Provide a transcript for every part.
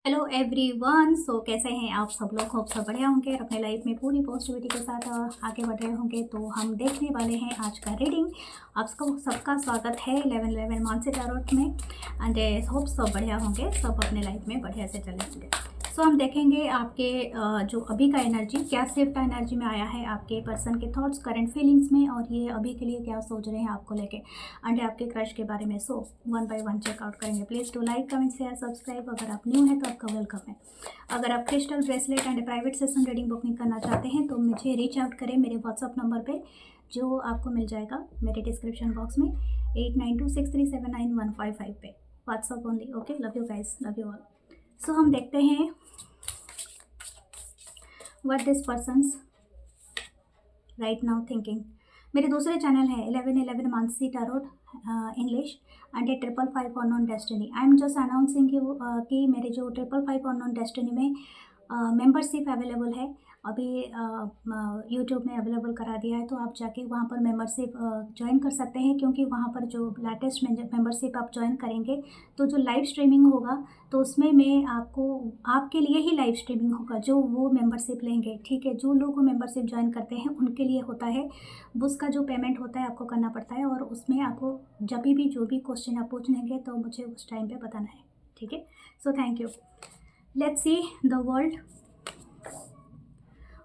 Hello everyone. सो कैसे हैं आप सब लोग? होप सब बढ़िया होंगे और अपने लाइफ में पूरी पॉजिटिविटी के साथ आगे बढ़ रहे होंगे। तो हम देखने वाले हैं आज का रीडिंग। आप सबका स्वागत है 1111 मानसिक टैरोट में एंड होप सब बढ़िया होंगे, सब अपने लाइफ में बढ़िया से चले होंगे। सो हम देखेंगे आपके जो अभी का एनर्जी क्या शिफ्ट एनर्जी में आया है, आपके पर्सन के थॉट्स करंट फीलिंग्स में, और ये अभी के लिए क्या सोच रहे हैं आपको लेके एंड आपके क्रश के बारे में। So one by one check out करेंगे। Please to like comment share subscribe. अगर आप न्यू हैं तो आपका वेलकम है। अगर आप crystal bracelet and private session reading booking करना चाहते हैं तो मुझे रीच आउट करें मेरे व्हाट्सअप नंबर पे, जो आपको मिल जाएगा मेरे डिस्क्रिप्शन बॉक्स में 8926379155 पे। WhatsApp only. Okay, love you guys, love you all. So हम देखते हैं what this person's right now thinking. मेरे दूसरे चैनल है 1111 Mansi tarot English and 555 unknown destiny. I am just announcing you कि मेरे जो 555 अननोन डेस्टिनी में मेंबरशिप अवेलेबल है। अभी यूट्यूब में अवेलेबल करा दिया है, तो आप जाके वहाँ पर मेंबरशिप ज्वाइन कर सकते हैं, क्योंकि वहाँ पर जो लेटेस्ट मेंबरशिप आप ज्वाइन करेंगे तो जो लाइव स्ट्रीमिंग होगा तो उसमें मैं आपको आपके लिए ही लाइव स्ट्रीमिंग होगा जो वो मेंबरशिप लेंगे। ठीक है, जो लोग मेंबरशिप ज्वाइन करते हैं उनके लिए होता है। उसका जो पेमेंट होता है आपको करना पड़ता है, और उसमें आपको जब भी जो भी क्वेश्चन आप पूछेंगे तो मुझे उस टाइम पे बताना है। ठीक है, so thank you. Let's see the world.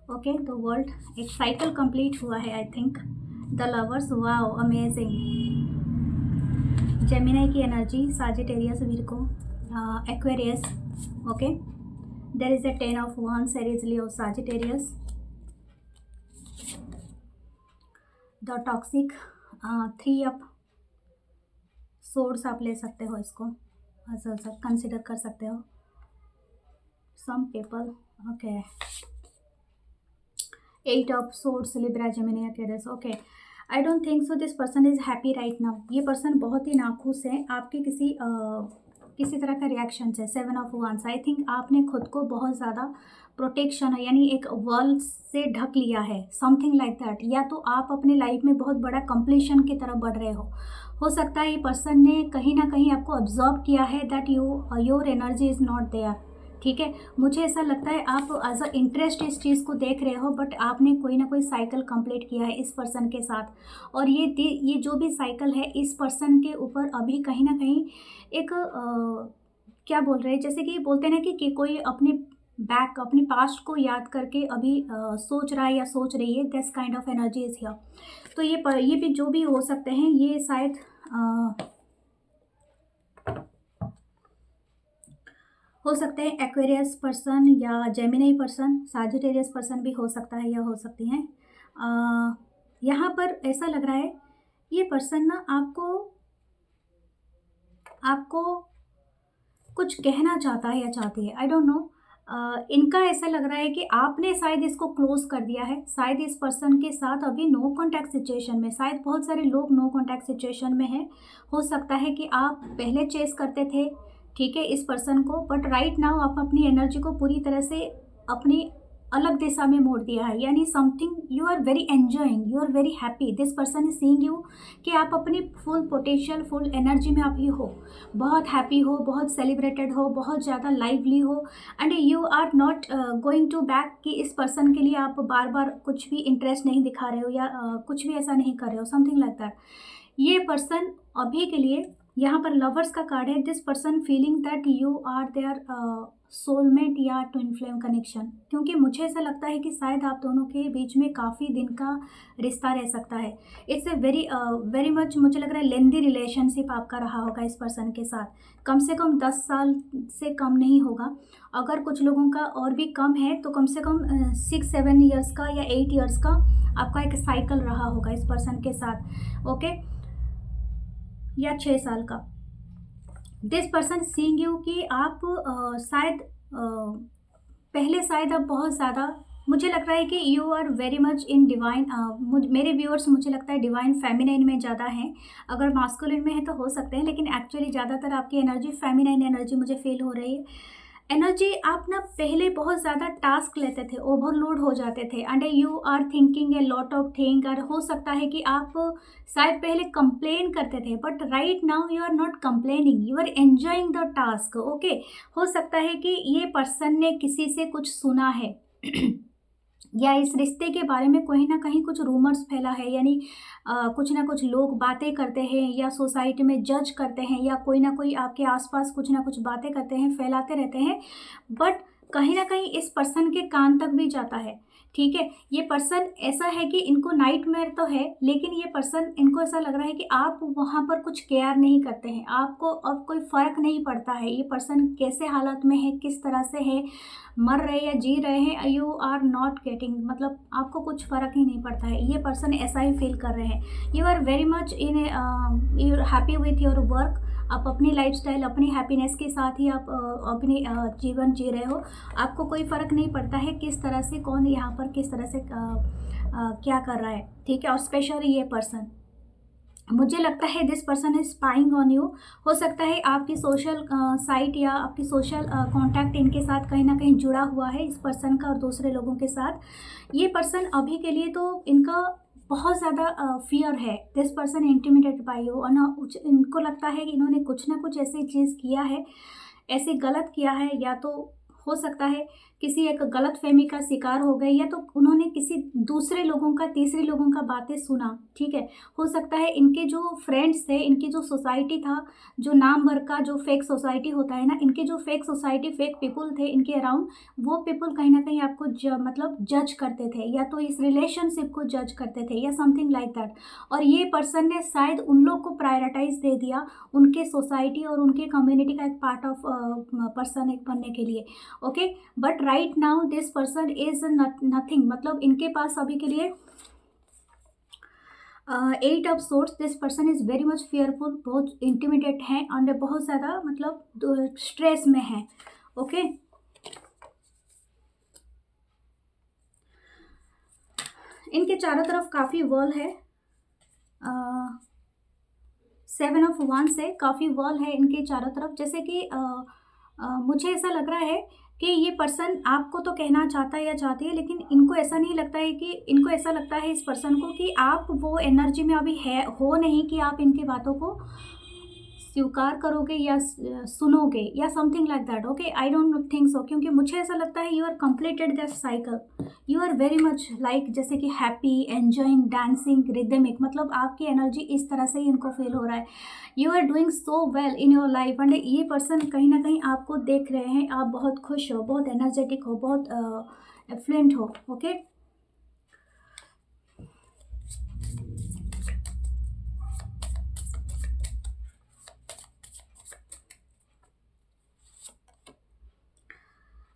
Okay, the world एक साइकिल कंप्लीट हुआ है I think. The lovers, wow amazing. Gemini की energy, Sagittarius, Virgo, Aquarius. Okay, there is a 10 of wands, Aries, Leo, Sagittarius. The toxic, 3 of swords आप ले सकते हो, इसको ऐसा कंसिडर कर सकते हो some people. Okay, 8 of swords, Libra, Gemini, Aquarius. Okay, I don't think so this person is happy right now. ये पर्सन बहुत ही नाखुश है आपके किसी तरह का रिएक्शन से। 7 ऑफ wands, आई थिंक आपने खुद को बहुत ज़्यादा प्रोटेक्शन है, यानी एक वॉल से ढक लिया है, समथिंग लाइक दैट। या तो आप अपने लाइफ में बहुत बड़ा कंप्लीशन की तरफ बढ़ रहे हो सकता है ये पर्सन ने कहीं ना कहीं आपको ऑब्जर्व किया है that your energy is not there. ठीक है, मुझे ऐसा लगता है आप एज अ इंटरेस्ट इस चीज़ को देख रहे हो, बट आपने कोई ना कोई साइकिल कंप्लीट किया है इस पर्सन के साथ, और ये जो भी साइकिल है इस पर्सन के ऊपर अभी कहीं ना कहीं एक क्या बोल रहे हैं, जैसे कि बोलते हैं ना कि कोई अपने पास्ट को याद करके अभी सोच रहा है या सोच रही है। This kind of energy is here. तो ये भी जो भी हो सकते हैं, ये शायद हो सकते हैं एक्वेरियस पर्सन या जेमिनी पर्सन, साजिटेरियस पर्सन भी हो सकता है या हो सकती हैं। यहाँ पर ऐसा लग रहा है ये पर्सन ना आपको कुछ कहना चाहता है या चाहती है, आई डोंट नो। इनका ऐसा लग रहा है कि आपने शायद इसको क्लोज कर दिया है। शायद इस पर्सन के साथ अभी नो कॉन्टैक्ट सिचुएशन में, शायद बहुत सारे लोग नो कॉन्टैक्ट सिचुएशन में हैं। हो सकता है कि आप पहले चेस करते थे, ठीक है, इस पर्सन को, बट राइट नाउ आप अपनी एनर्जी को पूरी तरह से अपनी अलग दिशा में मोड़ दिया है। यानी something you are very enjoying, you are very happy. This person is seeing you कि आप अपनी फुल पोटेंशियल, फुल एनर्जी में आप ही हो, बहुत हैप्पी हो, बहुत सेलिब्रेटेड हो, बहुत ज़्यादा लाइवली हो, and you are not going to back कि इस पर्सन के लिए आप बार बार कुछ भी इंटरेस्ट नहीं दिखा रहे हो या कुछ भी ऐसा नहीं कर रहे हो, समथिंग लाइक दैट। ये पर्सन अभी के लिए, यहाँ पर लवर्स का कार्ड है, this person feeling that you are their soulmate या ट्विन फ्लेम कनेक्शन। क्योंकि मुझे ऐसा लगता है कि शायद आप दोनों के बीच में काफ़ी दिन का रिश्ता रह सकता है। इट्स ए वेरी मच, मुझे लग रहा है लेंदी रिलेशनशिप आपका रहा होगा इस पर्सन के साथ। कम से कम 10 साल से कम नहीं होगा। अगर कुछ लोगों का और भी कम है तो कम से कम 6-7 ईयर्स का या 8 ईयर्स का आपका एक साइकिल रहा होगा इस पर्सन के साथ। ओके, या 6 साल का। दिस पर्सन सीइंग यू कि आप शायद पहले शायद आप बहुत ज़्यादा, मुझे लग रहा है कि you are very much in divine. मेरे व्यूअर्स मुझे लगता है डिवाइन फेमिनाइन में ज़्यादा हैं। अगर मास्कुलिन में है तो हो सकते हैं, लेकिन एक्चुअली ज़्यादातर आपकी एनर्जी फेमिनाइन एनर्जी मुझे फील हो रही है। एनर्जी आप ना पहले बहुत ज़्यादा टास्क लेते थे, ओवरलोड हो जाते थे and you are thinking a lot of thing, और हो सकता है कि आप शायद पहले कंप्लेन करते थे, but right now you are not complaining, you are enjoying the task. Okay, हो सकता है कि ये पर्सन ने किसी से कुछ सुना है या इस रिश्ते के बारे में कहीं ना कहीं कुछ रूमर्स फैला है, यानी कुछ ना कुछ लोग बातें करते हैं या सोसाइटी में जज करते हैं या कोई ना कोई आपके आसपास कुछ ना कुछ बातें करते हैं, फैलाते रहते हैं, बट कहीं ना कहीं इस पर्सन के कान तक भी जाता है। ठीक है, ये पर्सन ऐसा है कि इनको नाइटमेयर तो है, लेकिन ये पर्सन, इनको ऐसा लग रहा है कि आप वहाँ पर कुछ केयर नहीं करते हैं, आपको अब कोई फ़र्क नहीं पड़ता है ये पर्सन कैसे हालत में है, किस तरह से है, मर रहे या जी रहे हैं, यू आर नॉट गेटिंग, मतलब आपको कुछ फ़र्क ही नहीं पड़ता है। ये पर्सन ऐसा ही फील कर रहे हैं। You are very much in you are happy with your work, आप अपनी लाइफस्टाइल, अपनी हैप्पीनेस के साथ ही आप अपनी जीवन जी रहे हो, आपको कोई फ़र्क नहीं पड़ता है किस तरह से कौन यहाँ पर किस तरह से क्या कर रहा है। ठीक है, और स्पेशली ये पर्सन, मुझे लगता है this person is spying on you. हो सकता है आपकी सोशल साइट या आपकी सोशल कांटेक्ट इनके साथ कहीं ना कहीं जुड़ा हुआ है, इस पर्सन का और दूसरे लोगों के साथ। ये पर्सन अभी के लिए तो इनका बहुत ज़्यादा फियर है, this person intimidated bye you, और ना इनको लगता है कि इन्होंने कुछ ना कुछ ऐसी चीज़ किया है, ऐसे गलत किया है, या तो हो सकता है किसी एक गलत फहमी का शिकार हो गए, या तो उन्होंने किसी दूसरे लोगों का, तीसरे लोगों का बातें सुना। ठीक है, हो सकता है इनके जो फ्रेंड्स थे, इनकी जो सोसाइटी था, जो नाम भर का जो फेक सोसाइटी होता है ना, इनके जो फेक सोसाइटी, फेक पीपल थे इनके अराउंड, वो पीपल कहीं ना कहीं आपको मतलब जज करते थे, या तो इस रिलेशनशिप को जज करते थे या समथिंग लाइक दैट, और ये पर्सन ने शायद उन लोग को प्रायोरिटाइज दे दिया, उनके सोसाइटी और उनके कम्युनिटी का एक पार्ट ऑफ पर्सन एक बनने के लिए। Okay, but right now this person is nothing, मतलब इनके पास अभी के लिए 8 of source, this person is very much fearful, बहुत इंटिमिडेट हैं और बहुत ज़्यादा मतलब स्ट्रेस में है। ओके, इनके चारों तरफ काफ़ी वॉल है, 7 ऑफ wands से काफ़ी वॉल है इनके चारों तरफ, जैसे कि मुझे ऐसा लग रहा है कि ये पर्सन आपको तो कहना चाहता है या चाहती है, लेकिन इनको ऐसा नहीं लगता है कि, इनको ऐसा लगता है इस पर्सन को कि आप वो एनर्जी में अभी है हो नहीं कि आप इनकी बातों को स्वीकार करोगे या सुनोगे या something like that. Okay, I don't think so, क्योंकि मुझे ऐसा लगता है you are completed that cycle, you are very much like जैसे कि हैप्पी, एन्जॉइंग, डांसिंग, रिदमिक, मतलब आपकी एनर्जी इस तरह से ही इनको फील हो रहा है। You are doing so well in your life, and ये पर्सन कहीं ना कहीं आपको देख रहे हैं, आप बहुत खुश हो, बहुत एनर्जेटिक हो, बहुत एफ्लुएंट हो। ओके,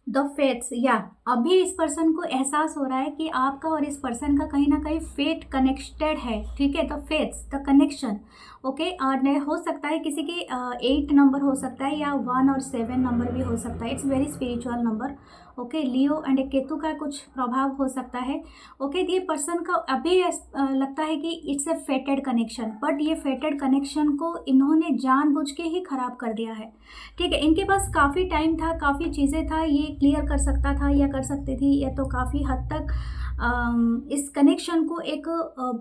द फेट्स, या अभी इस पर्सन को एहसास हो रहा है कि आपका और इस पर्सन का कहीं ना कहीं फेट कनेक्टेड है। ठीक है, the fates, the connection. Okay, और हो सकता है किसी की 8 नंबर हो सकता है या 1 और 7 नंबर भी हो सकता है, it's very spiritual number. Okay, Leo and Ketu का कुछ प्रभाव हो सकता है। ओके, ये पर्सन का अभी लगता है कि इट्स ए फेटेड कनेक्शन, बट ये फेटेड कनेक्शन को इन्होंने जानबूझ के ही ख़राब कर दिया है। ठीक है, इनके पास काफ़ी टाइम था, काफ़ी चीज़ें था, ये क्लियर कर सकता था या कर सकती थी, या तो काफ़ी हद तक इस कनेक्शन को एक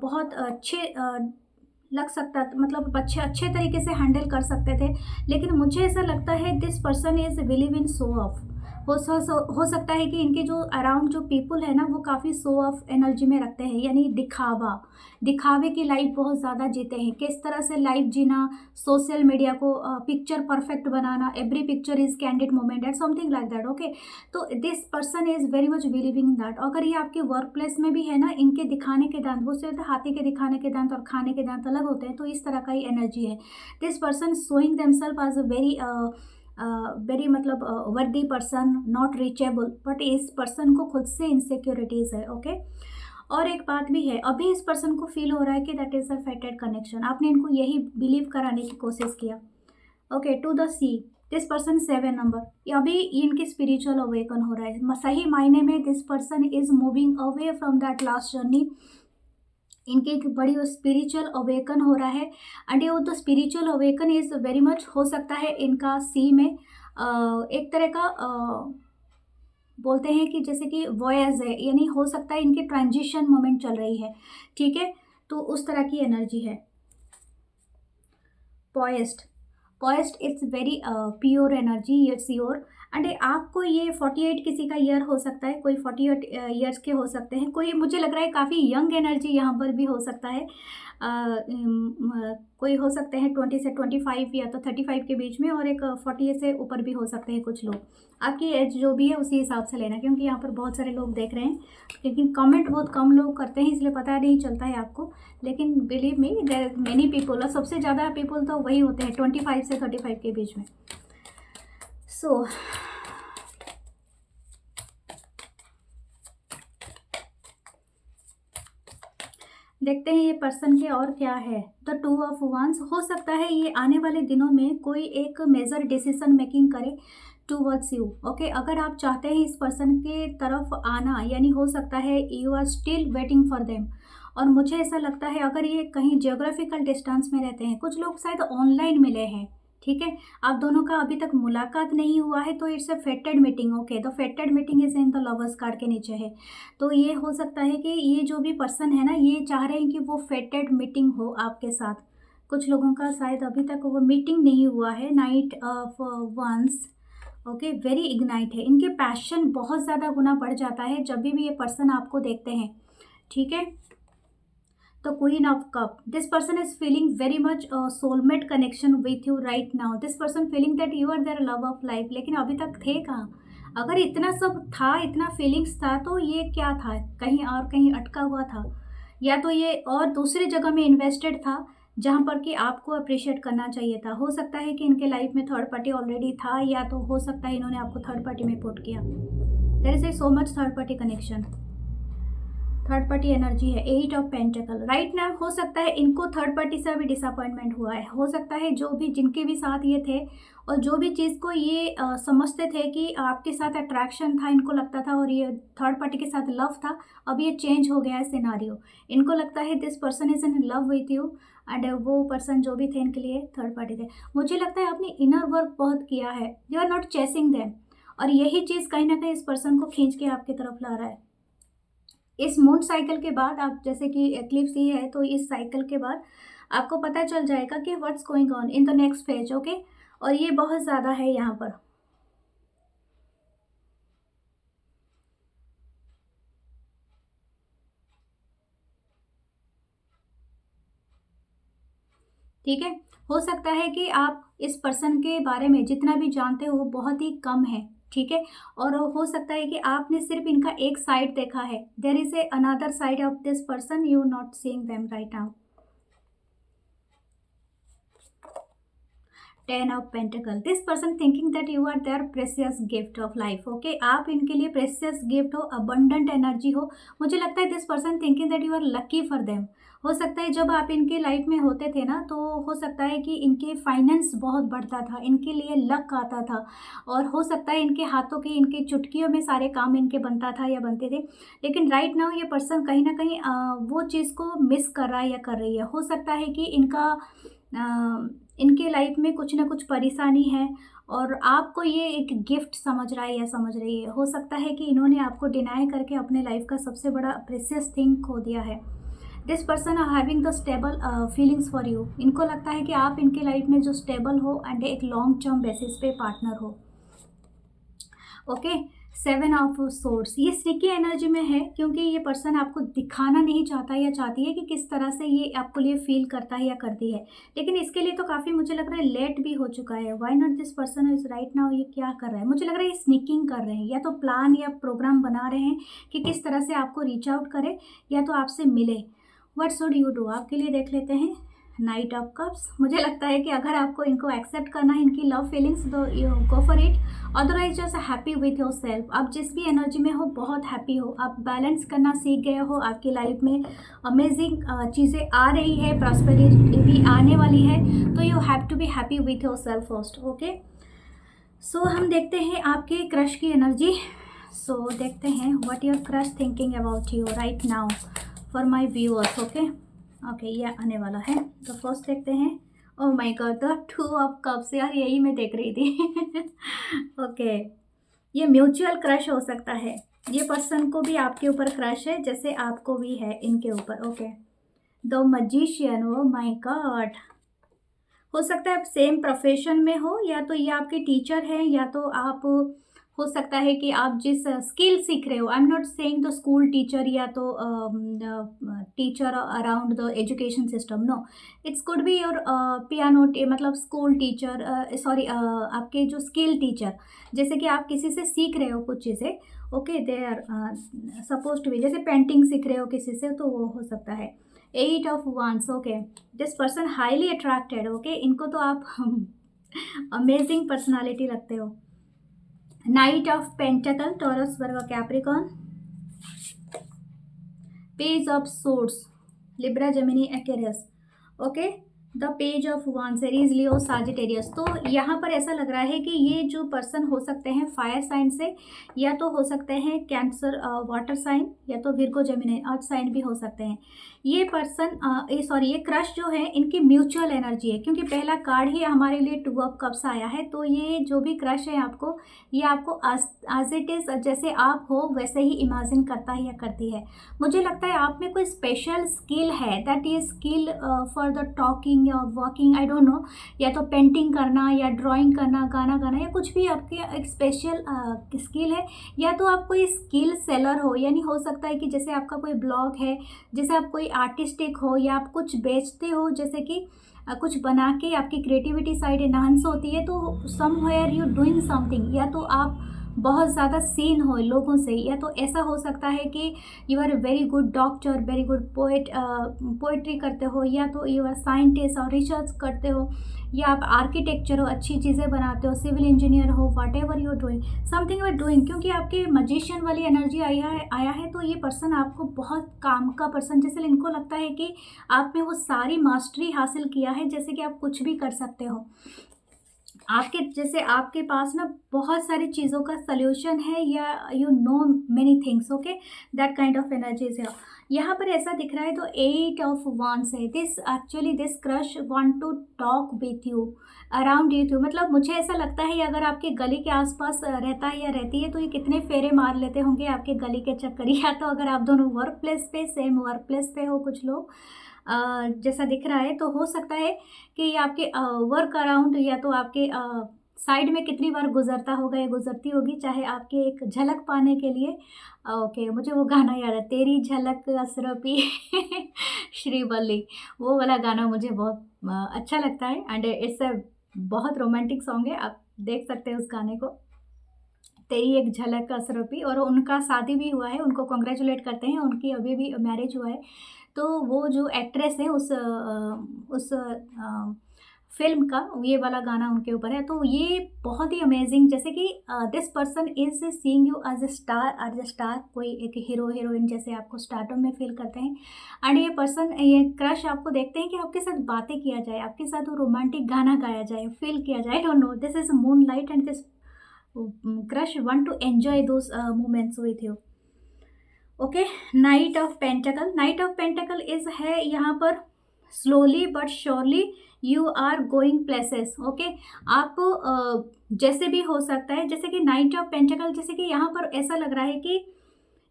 बहुत अच्छे लग सकता, मतलब अच्छे अच्छे तरीके से हैंडल कर सकते थे, लेकिन मुझे ऐसा लगता है this person is believe in show off. हो सकता है कि इनके जो अराउंड जो पीपल है ना, वो काफ़ी शो ऑफ एनर्जी में रखते हैं, यानी दिखावा, दिखावे की लाइफ बहुत ज़्यादा जीते हैं, किस तरह से लाइफ जीना, सोशल मीडिया को पिक्चर परफेक्ट बनाना, every picture is candid moment and something like that. Okay, तो this person is very much believing in that. अगर ये आपके वर्क प्लेस में भी है ना, इनके दिखाने के दांत, वो सिर्फ हाथी के दिखाने के दांत और खाने के दांत अलग होते हैं, तो इस तरह का ही एनर्जी है। This person showing themselves as a very मतलब worthy person, not reachable, but इस पर्सन को खुद से इनसिक्योरिटीज़ है। ओके, और एक बात भी है, अभी इस पर्सन को फील हो रहा है कि that is a fated connection, आपने इनको यही बिलीव कराने की कोशिश किया। Okay, to the sea, this person 7 number, अभी इनकी स्पिरिचुअल अवेकन हो रहा है, सही मायने में this person is moving away from that last journey, इनके एक बड़ी स्पिरिचुअल अवेकन हो रहा है, एंड ये the spiritual awaken is very much हो सकता है इनका सी में एक तरह का बोलते हैं कि जैसे कि वॉयस है, यानी हो सकता है इनकी ट्रांजिशन मोमेंट चल रही है, ठीक है, तो उस तरह की एनर्जी है। Poised, poised it's very pure energy, it's your. And आपको ये 48 किसी का ईयर हो सकता है, कोई 48 ईयर्स के हो सकते हैं, कोई मुझे लग रहा है काफ़ी यंग एनर्जी यहाँ पर भी हो सकता है। कोई हो सकते हैं 20 से 25 या तो 35 के बीच में, और एक 40 से ऊपर भी हो सकते हैं कुछ लोग। आपकी एज जो भी है उसी हिसाब से लेना, क्योंकि यहाँ पर बहुत सारे लोग देख रहे हैं, लेकिन कमेंट बहुत कम लोग करते हैं इसलिए पता नहीं चलता है आपको। लेकिन believe me there many people, और सबसे ज़्यादा पीपल तो वही होते हैं 25 से 35 के बीच में। सो देखते हैं ये पर्सन के और क्या है। द 2 ऑफ वांस, हो सकता है ये आने वाले दिनों में कोई एक मेजर डिसीजन मेकिंग करे टूवर्ड्स यू। ओके, अगर आप चाहते हैं इस पर्सन के तरफ आना, यानी हो सकता है you are still waiting for them. और मुझे ऐसा लगता है अगर ये कहीं जियोग्राफिकल डिस्टेंस में रहते हैं, कुछ लोग शायद ऑनलाइन मिले हैं, ठीक है, आप दोनों का अभी तक मुलाकात नहीं हुआ है, तो it's a फेटेड meeting. Okay, the फेटेड meeting is in the lovers card के नीचे है। तो ये हो सकता है कि ये जो भी पर्सन है ना, ये चाह रहे हैं कि वो फेटेड मीटिंग हो आपके साथ। कुछ लोगों का शायद अभी तक वो मीटिंग नहीं हुआ है। Knight of wands, okay, very ignite है, इनके पैशन बहुत ज़्यादा गुना बढ़ जाता है जब भी ये पर्सन आपको देखते हैं, ठीक है। तो queen of cups, this person is feeling very much soulmate connection with you right now. This person feeling that you are their love of life, लेकिन अभी तक थे कहाँ। अगर इतना सब था, इतना फीलिंग्स था, तो ये क्या था, कहीं और कहीं अटका हुआ था, या तो ये और दूसरी जगह में इन्वेस्टेड था जहाँ पर कि आपको अप्रिशिएट करना चाहिए था। हो सकता है कि इनके लाइफ में थर्ड पार्टी ऑलरेडी था, या तो हो सकता है इन्होंने आपको थर्ड पार्टी में पुट किया। There is a so much third party connection, third party energy है। 8 ऑफ पेंटिकल, राइट नाउ हो सकता है इनको थर्ड पार्टी से अभी डिसअपॉइंटमेंट हुआ है। हो सकता है जो भी जिनके भी साथ ये थे, और जो भी चीज़ को ये समझते थे कि आपके साथ अट्रैक्शन था, इनको लगता था, और ये थर्ड पार्टी के साथ लव था, अब ये चेंज हो गया है सिनारियो। इनको लगता है this person is in love with you, and वो पर्सन जो भी थे इनके लिए थर्ड पार्टी थे। मुझे लगता है आपने इनर वर्क बहुत किया है, you are not chasing them, और यही चीज़ कहीं ना कहीं इस पर्सन को खींच के आपकी तरफ ला रहा है। इस मून साइकिल के बाद, आप जैसे कि एक्लिप्स ही है, तो इस साइकिल के बाद आपको पता चल जाएगा कि what's going on in the next phase. Okay, और ये बहुत ज़्यादा है यहाँ पर। ठीक है, हो सकता है कि आप इस पर्सन के बारे में जितना भी जानते हो वो बहुत ही कम है, ठीक है, और हो सकता है कि आपने सिर्फ इनका एक साइड देखा है। There is a another side of this person, you not seeing them right now. 10 of pentacles, this person thinking that you are their precious gift of life. Okay, आप इनके लिए प्रेशियस गिफ्ट हो, abundant energy हो। मुझे लगता है this person thinking that you are lucky for them. हो सकता है जब आप इनके लाइफ में होते थे ना, तो हो सकता है कि इनके फाइनेंस बहुत बढ़ता था, इनके लिए लक आता था, और हो सकता है इनके हाथों की, इनके चुटकियों में सारे काम इनके बनता था या बनते थे। लेकिन राइट नाउ ये पर्सन कहीं ना कहीं वो चीज़ को मिस कर रहा है या कर रही है। हो सकता है कि इनके लाइफ में कुछ ना कुछ परेशानी है, और आपको ये एक गिफ्ट समझ रहा है या समझ रही है। हो सकता है कि इन्होंने आपको डिनाई करके अपने लाइफ का सबसे बड़ा प्रेशियस थिंग खो दिया है। This person are having the stable feelings for you. इनको लगता है कि आप इनके लाइफ में जो स्टेबल हो एंड एक लॉन्ग टर्म बेसिस पे पार्टनर हो। ओके, 7 ऑफ सोर्ड्स, ये स्निकी एनर्जी में है, क्योंकि ये पर्सन आपको दिखाना नहीं चाहता या चाहती है कि किस तरह से ये आपको लिए फील करता है या करती है। लेकिन इसके लिए तो काफ़ी मुझे लग रहा है लेट भी हो चुका है। Why not this person is right now, ये क्या कर रहा है, मुझे लग रहा है ये स्निकिंग कर रहे हैं, या तो प्लान या प्रोग्राम बना रहे हैं कि किस तरह से आपको रीच आउट करे या तो आपसे मिले। व्हाट शुड यू डू, आपके लिए देख लेते हैं नाइट ऑफ कप्स। मुझे लगता है कि अगर आपको इनको एक्सेप्ट करना है, इनकी लव फीलिंग्स, तो you go for it, otherwise just happy with your self. आप जिस भी एनर्जी में हो बहुत हैप्पी हो, आप बैलेंस करना सीख गए हो, आपकी लाइफ में अमेजिंग चीज़ें आ रही है, प्रॉस्पेरिटी भी आने वाली है, तो you have to be happy with yourself first. Okay, so हम देखते हैं आपके क्रश की एनर्जी। सो देखते हैं what your crush thinking about you right now for my viewers. Okay, ये आने वाला है। तो फर्स्ट देखते हैं oh my God! The two of cups, यार यही मैं देख रही थी। ओके, ये म्यूचुअल क्रश हो सकता है। ये पर्सन को भी आपके ऊपर क्रश है, जैसे आपको भी है इनके ऊपर। Okay, the magician, oh my God! हो सकता है सेम प्रोफेशन में हो, या तो ये आपके टीचर हैं, या तो आप, हो सकता है कि आप जिस स्किल सीख रहे हो, I am not saying the school teacher, या तो teacher around the education system, no, it's could be your piano, मतलब स्कूल टीचर, सॉरी, आपके जो स्किल टीचर, जैसे कि आप किसी से सीख रहे हो कुछ चीज़ें। Okay, they are suppose to be, जैसे पेंटिंग सीख रहे हो किसी से, तो वो हो सकता है। Eight of wands, okay, this person highly attracted, okay, इनको तो आप अमेजिंग पर्सनालिटी लगते हो। Knight of pentacle, Taurus, Virgo, Capricorn, page of swords, Libra, Gemini, Aquarius, okay, the page of wands, Aries, Leo, Sagittarius. तो यहाँ पर ऐसा लग रहा है कि ये जो पर्सन हो सकते हैं फायर साइन से, या तो हो सकते हैं कैंसर वाटर साइन, या तो विर्गो, जेमिनी, अर्थ साइन भी हो सकते हैं। ये पर्सन, सॉरी, ये क्रश जो है इनकी म्यूचुअल एनर्जी है, क्योंकि पहला कार्ड ही हमारे लिए टू ऑफ कप्स आया है। तो ये जो भी क्रश है आपको, ये आपको एज इट इज़, जैसे आप हो वैसे ही इमेजिन करता है या करती है। मुझे लगता है आप में कोई स्पेशल स्किल है, that is skill for the talking या वॉकिंग, आई डोंट नो, या तो पेंटिंग करना, या ड्राइंग करना, गाना गाना, या कुछ भी आपके एक स्पेशल स्किल है। या तो आप कोई स्किल सेलर हो, यानी हो सकता है कि जैसे आपका कोई ब्लॉग है, जैसे आप कोई आर्टिस्टिक हो, या आप कुछ बेचते हो, जैसे कि कुछ बना के आपकी क्रिएटिविटी साइड एनहांस होती है, तो समवेयर यू डूइंग समथिंग, या तो आप बहुत ज़्यादा सीन हो लोगों से, या तो ऐसा हो सकता है कि you are very good doctor, very good poet, poetry करते हो, या तो यू आर साइंटिस्ट और रिसर्च करते हो, या आप आर्किटेक्चर हो, अच्छी चीज़ें बनाते हो, सिविल इंजीनियर हो, whatever you are doing, something you are doing, क्योंकि आपके मजिशियन वाली एनर्जी आया है। तो ये पर्सन आपको बहुत काम का पर्सन, जैसे इनको लगता है कि आप में वो सारी मास्टरी हासिल किया है, जैसे कि आप कुछ भी कर सकते हो। आपके जैसे आपके पास ना बहुत सारी चीज़ों का सल्यूशन है, या you know many things, okay, that kind of energies है। यहाँ पर ऐसा दिख रहा है, तो एट ऑफ wands है। This actually this crush want to talk with you, around you, मतलब मुझे ऐसा लगता है, अगर आपके गली के आसपास रहता है या रहती है, तो ये कितने फेरे मार लेते होंगे आपके गली के चक्कर। या तो अगर आप दोनों वर्क प्लेस पे, सेम वर्क प्लेस पे हो, कुछ लोग जैसा दिख रहा है, तो हो सकता है कि ये आपके वर्क अराउंड, या तो आपके साइड में कितनी बार गुजरता होगा या गुजरती होगी, चाहे आपके एक झलक पाने के लिए। ओके, मुझे वो गाना याद है, तेरी झलक असरपी श्रीवल्ली, वो वाला गाना मुझे बहुत अच्छा लगता है, एंड इट्स अ बहुत रोमांटिक सॉन्ग है, आप देख सकते हैं उस गाने को। तेरी एक झलक असरपी, और उनका शादी भी हुआ है, उनको कॉन्ग्रेचुलेट करते हैं, उनकी अभी भी मैरिज हुआ है। तो वो जो एक्ट्रेस है, उस फ़िल्म का ये वाला गाना उनके ऊपर है। तो ये बहुत ही अमेज़िंग, जैसे कि this person is seeing you as a star, कोई एक हीरो, हीरोइन जैसे आपको स्टारडम में फ़ील करते हैं। एंड ये पर्सन, ये क्रश आपको देखते हैं कि आपके साथ बातें किया जाए, आपके साथ वो रोमांटिक गाना गाया जाए, फ़ील किया जाए, I don't know, this is moonlight, and this crush want to enjoy those moments with you. Okay, night of pentacle, knight of pentacle is है यहाँ पर, slowly but surely you are going places, okay. आप जैसे भी हो सकता है, जैसे कि नाइट ऑफ पेंटाकल, जैसे कि यहाँ पर ऐसा लग रहा है कि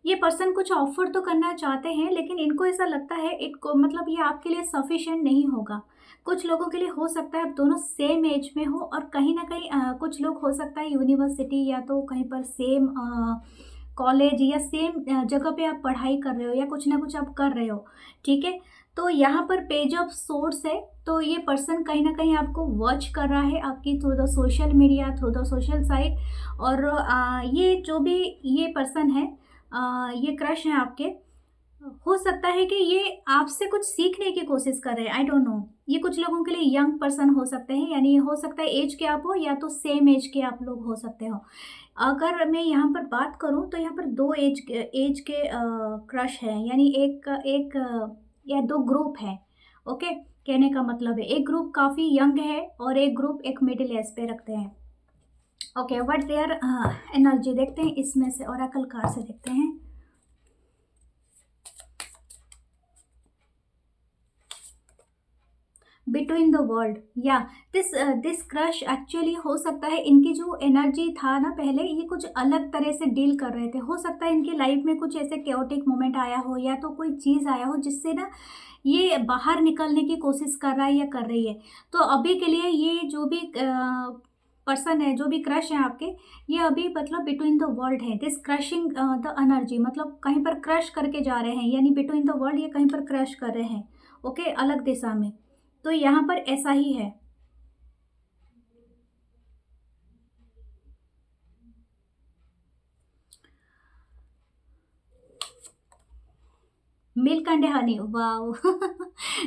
ये पर्सन कुछ ऑफर तो करना चाहते हैं, लेकिन इनको ऐसा लगता है, इनको मतलब ये आपके लिए सफिशिएंट नहीं होगा। कुछ लोगों के लिए हो सकता है आप दोनों सेम एज में हो, और कहीं ना कहीं कुछ लोग हो सकता है यूनिवर्सिटी, या तो कहीं पर सेम कॉलेज, या सेम जगह पे आप पढ़ाई कर रहे हो, या कुछ ना कुछ आप कर रहे हो, ठीक है। तो यहाँ पर पेज ऑफ सोर्स है, तो ये पर्सन कहीं ना कहीं आपको वॉच कर रहा है, आपकी through the social media, through the social site. और ये जो भी ये पर्सन है, ये क्रश हैं आपके, हो सकता है कि ये आपसे कुछ सीखने की कोशिश कर रहे हैं, आई डोंट नो। ये कुछ लोगों के लिए यंग पर्सन हो सकते हैं, यानी हो सकता है एज के आप हो, या तो सेम एज के आप लोग हो सकते हो। अगर मैं यहाँ पर बात करूँ, तो यहाँ पर दो एज के क्रश हैं, यानी एक एक या दो ग्रुप है, ओके। कहने का मतलब है, एक ग्रुप काफ़ी यंग है, और एक ग्रुप एक मिडिल एज पे रखते हैं। ओके, व्हाट देयर एनर्जी, देखते हैं इसमें से, ओरेकल कार्ड से देखते हैं। बिटवीन द वर्ल्ड, या दिस क्रश एक्चुअली हो सकता है इनकी जो एनर्जी था ना पहले, ये कुछ अलग तरह से डील कर रहे थे। हो सकता है इनकी लाइफ में कुछ ऐसे केओटिक मोमेंट आया हो, या तो कोई चीज़ आया हो जिससे ना ये बाहर निकलने की कोशिश कर रहा है या कर रही है। तो अभी के लिए ये जो भी पर्सन है, जो भी क्रश है आपके, ये अभी मतलब बिटवीन द वर्ल्ड है, दिस क्रशिंग द एनर्जी, मतलब कहीं पर क्रश करके जा रहे हैं, यानी बिटवीन द वर्ल्ड ये कहीं पर क्रश कर रहे हैं, ओके, अलग दिशा में। तो यहाँ पर ऐसा ही है। Milk and honey, wow.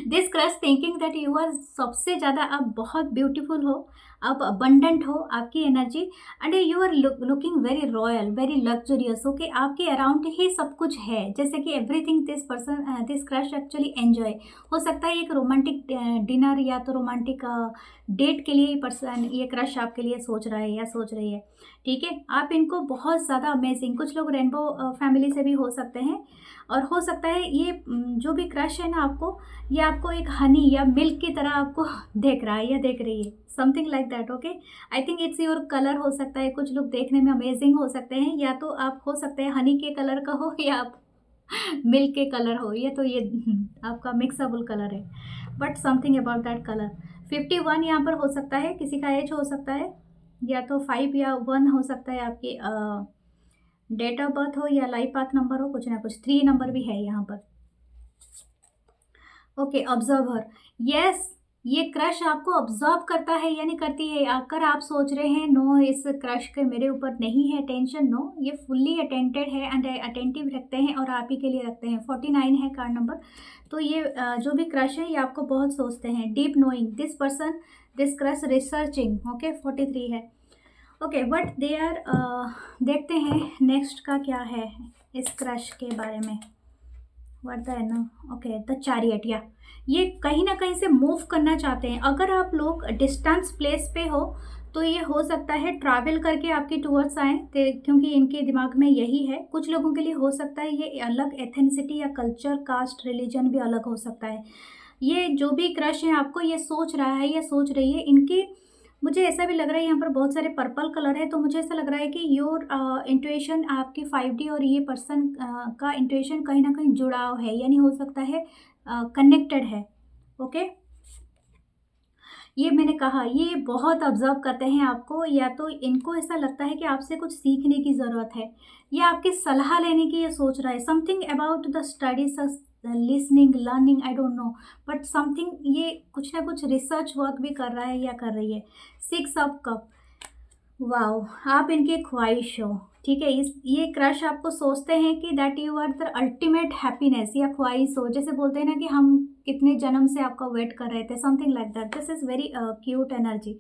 This crush thinking that you are, सबसे ज़्यादा आप बहुत ब्यूटीफुल हो, आप अबंडेंट हो, आपकी energy, and you are looking very royal, very luxurious, okay, आपके अराउंड ही सब कुछ है, जैसे कि everything this person, this crush actually enjoy. हो सकता है एक रोमांटिक डिनर या तो रोमांटिक डेट के लिए पर्सन, ये क्रश आपके लिए सोच रहा है या सोच रही है, ठीक है। आप इनको बहुत ज़्यादा अमेजिंग, कुछ लोग रेनबो फैमिली से भी हो सकते हैं, और हो सकता है ये जो भी क्रश है ना आपको, ये आपको एक हनी या मिल्क की तरह आपको देख रहा है या देख रही है, something like that, okay. I think it's your colour हो सकता है, कुछ लोग देखने में अमेजिंग हो सकते हैं, या तो आप हो सकते हैं हनी के कलर का हो, या आप मिल्क के कलर हो, ये तो ये आपका मिक्सअबल कलर है, but something about that colour. 51 यहाँ पर हो सकता है, किसी का एज हो सकता है, या तो 5 या 1 हो सकता है आपकी डेट ऑफ बर्थ हो, या लाइफ पाथ नंबर हो, कुछ ना कुछ 3 नंबर भी है यहाँ पर, ओके। ऑब्जर्वर, यस, ये क्रश आपको ऑब्जर्व करता है यानी करती है। अगर आप सोच रहे हैं नो इस क्रश के मेरे ऊपर नहीं है टेंशन, नो, ये फुल्ली अटेंटेड है एंड अटेंटिव रखते हैं और आप ही के लिए रखते हैं। 49 है कार्ड नंबर। तो ये जो भी क्रश है ये आपको बहुत सोचते हैं। Deep knowing this person, this crush researching, okay. 43 है, ओके। बट दे आर, देखते हैं नेक्स्ट का क्या है इस क्रश के बारे में। वर्ता है ना, ओके। द चैरियट, या ये कहीं ना कहीं से मूव करना चाहते हैं। अगर आप लोग डिस्टेंस प्लेस पे हो तो ये हो सकता है ट्रैवल करके आपके टूवर्ड्स आएँ, क्योंकि इनके दिमाग में यही है। कुछ लोगों के लिए हो सकता है ये अलग एथेनिसिटी या कल्चर, कास्ट, रिलीजन भी अलग हो सकता है। ये जो भी क्रश है आपको ये सोच रहा है या सोच रही है, इनकी मुझे ऐसा भी लग रहा है यहाँ पर बहुत सारे पर्पल कलर है, तो मुझे ऐसा लग रहा है कि योर इंट्यूशन, आपकी 5D और ये पर्सन का इंट्यूशन कहीं ना कहीं जुड़ाव है, यानी हो सकता है कनेक्टेड है, ओके। ये मैंने कहा ये बहुत ऑब्जर्व करते हैं आपको, या तो इनको ऐसा लगता है कि आपसे कुछ सीखने की ज़रूरत है, या आपकी सलाह लेने की ये सोच रहा है। Something about the studies, listening, learning, I don't no, but something ये कुछ ना कुछ रिसर्च वर्क भी कर रहा है या कर रही है। 6 ऑफ कप, वाओ, आप इनके ख्वाहिश हो, ठीक है। इस ये क्रश आपको सोचते हैं कि that you are the ultimate happiness, या ख्वाहिश हो, जैसे बोलते हैं ना कि हम कितने जन्म से आपका वेट कर रहे थे, something like that. This is very cute energy.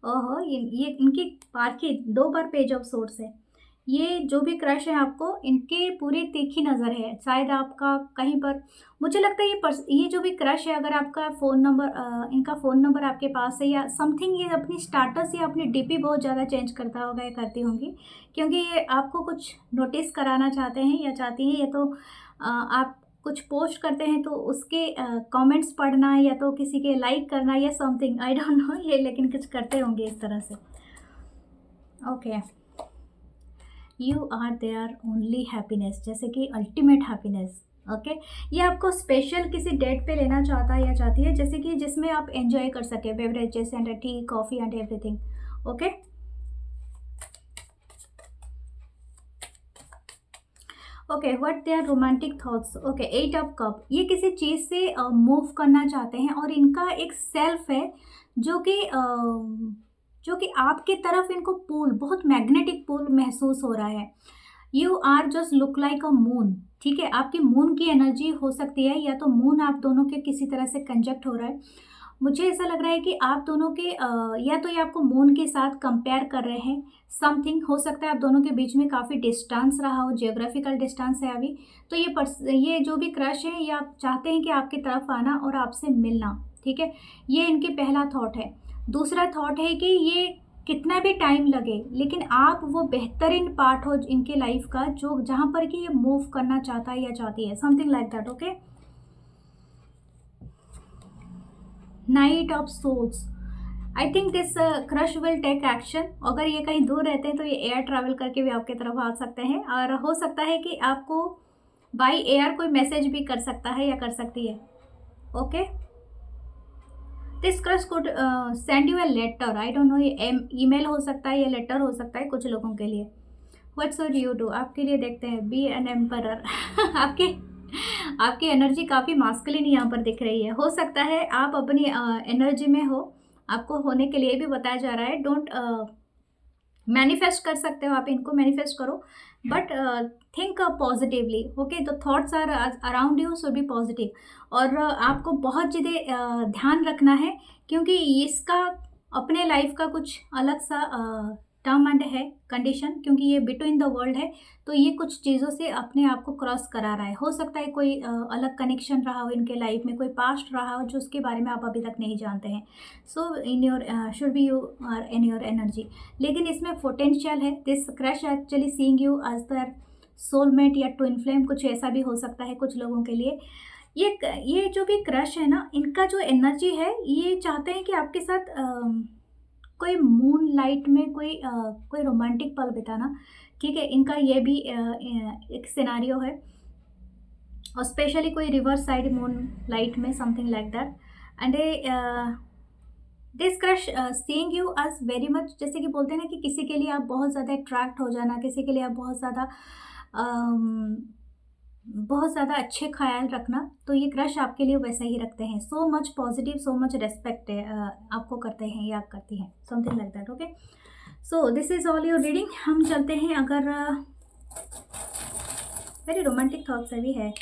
ओहो, ये इनकी पार्की 2 बार पेज ऑफ सोर्स है। ये जो भी क्रश है आपको, इनके पूरी तीखी नज़र है। शायद आपका कहीं पर, मुझे लगता है ये जो भी क्रश है, अगर आपका फ़ोन नंबर, इनका फ़ोन नंबर आपके पास है या समथिंग, ये अपनी स्टाटस या अपनी डीपी बहुत ज़्यादा चेंज करता होगा या करती होंगी, क्योंकि ये आपको कुछ नोटिस कराना चाहते हैं या चाहती हैं, या तो आप कुछ पोस्ट करते हैं तो उसके कमेंट्स पढ़ना, या तो किसी के लाइक करना, या समथिंग, आई डोंट नो ये, लेकिन कुछ करते होंगे इस तरह से, okay. You are there only happiness, जैसे कि अल्टीमेट हैप्पीनेस, ओके। ये आपको स्पेशल किसी डेट पे लेना चाहता है या चाहती है, जैसे कि जिसमें आप एंजॉय कर सके beverages and tea, coffee and everything, okay. Okay, what there romantic thoughts, okay. 8 of cup, ये किसी चीज़ से मूव करना चाहते हैं, और इनका एक सेल्फ है जो कि जो कि आपकी तरफ इनको पुल, बहुत मैग्नेटिक पुल महसूस हो रहा है। You are just look like a moon, ठीक है। आपकी मून की एनर्जी हो सकती है, या तो मून आप दोनों के किसी तरह से कंजक्ट हो रहा है। मुझे ऐसा लग रहा है कि आप दोनों के या तो ये आपको मून के साथ कंपेयर कर रहे हैं, समथिंग हो सकता है आप दोनों के बीच में काफ़ी डिस्टेंस रहा हो, जियोग्राफिकल डिस्टेंस है अभी। तो ये जो भी क्रश है, ये आप चाहते हैं कि आपकी तरफ आना और आपसे मिलना, ठीक है। ये इनकी पहला थॉट है। दूसरा थॉट है कि ये कितना भी टाइम लगे, लेकिन आप वो बेहतरीन पार्ट हो इनके लाइफ का, जो जहाँ पर कि ये मूव करना चाहता है या चाहती है, something like that, okay. Night of souls. I think this crush will take action. अगर ये कहीं दूर रहते हैं तो ये एयर ट्रैवल करके भी आपकी तरफ आ सकते हैं, और हो सकता है कि आपको बाय एयर कोई मैसेज भी कर सकता है या कर सकती है। Okay, this crush could send you a letter. I don't know, ये ईमेल हो सकता है या लेटर हो सकता है कुछ लोगों के लिए। व्हाट शुड यू डू, आपके लिए देखते हैं। Be an emperor. आपके आपकी एनर्जी काफ़ी मास्कुलिन यहाँ पर दिख रही है। हो सकता है आप अपनी एनर्जी में हो, आपको होने के लिए भी बताया जा रहा है। डोंट मैनिफेस्ट कर सकते हो आप, इनको मैनिफेस्ट करो, but think positively. Okay, the thoughts are around you should be positive. और आपको बहुत ज़्यादा ध्यान रखना है, क्योंकि इसका अपने लाइफ का कुछ अलग सा टर्म एंड है कंडीशन, क्योंकि ये बिटवीन द वर्ल्ड है, तो ये कुछ चीज़ों से अपने आप को क्रॉस करा रहा है। हो सकता है कोई अलग कनेक्शन रहा हो इनके लाइफ में, कोई पास्ट रहा हो जो उसके बारे में आप अभी तक नहीं जानते हैं। So in your should be you are in your energy. लेकिन इसमें पोटेंशियल है। This crush actually seeing you as their soulmate या ट्विन फ्लेम, कुछ ऐसा भी हो सकता है कुछ लोगों के लिए। ये जो भी क्रश है ना, इनका जो एनर्जी है, ये चाहते हैं कि आपके साथ कोई मून लाइट में कोई रोमांटिक पल बिताना। ठीक है, इनका ये भी एक सिनारियो है, और स्पेशली कोई रिवर्स साइड मून लाइट में, something like that. And this crush seeing you as very much, जैसे कि बोलते हैं ना कि किसी के लिए आप बहुत ज़्यादा अट्रैक्ट हो जाना, किसी के लिए आप बहुत ज़्यादा अच्छे ख्याल रखना, तो ये क्रश आपके लिए वैसा ही रखते हैं। So much positive, so much respect आपको करते हैं या करती हैं, something like that. Okay, so this is all your reading. हम चलते हैं, अगर वेरी रोमांटिक थॉट्स अभी है।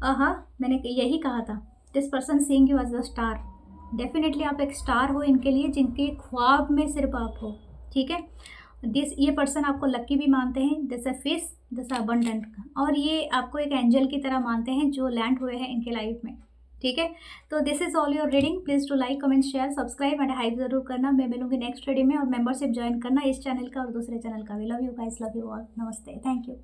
हाँ, मैंने यही कहा था, this person seeing you as a star. Definitely आप एक स्टार हो इनके लिए, जिनके ख्वाब में सिर्फ आप हो। ठीक है, ये पर्सन आपको लकी भी मानते हैं, जैसे फिश, जैसे अबंडेंट, और ये आपको एक एंजल की तरह मानते हैं जो लैंड हुए हैं इनके लाइफ में। ठीक है, तो this is all your reading. Please to like, comment, share, subscribe and hype ज़रूर करना। मैं मिलूंगी नेक्स्ट रीडिंग में, और मेंबरशिप ज्वाइन करना इस चैनल का और दूसरे चैनल का भी। Love you guys, love you all, नमस्ते, थैंक यू।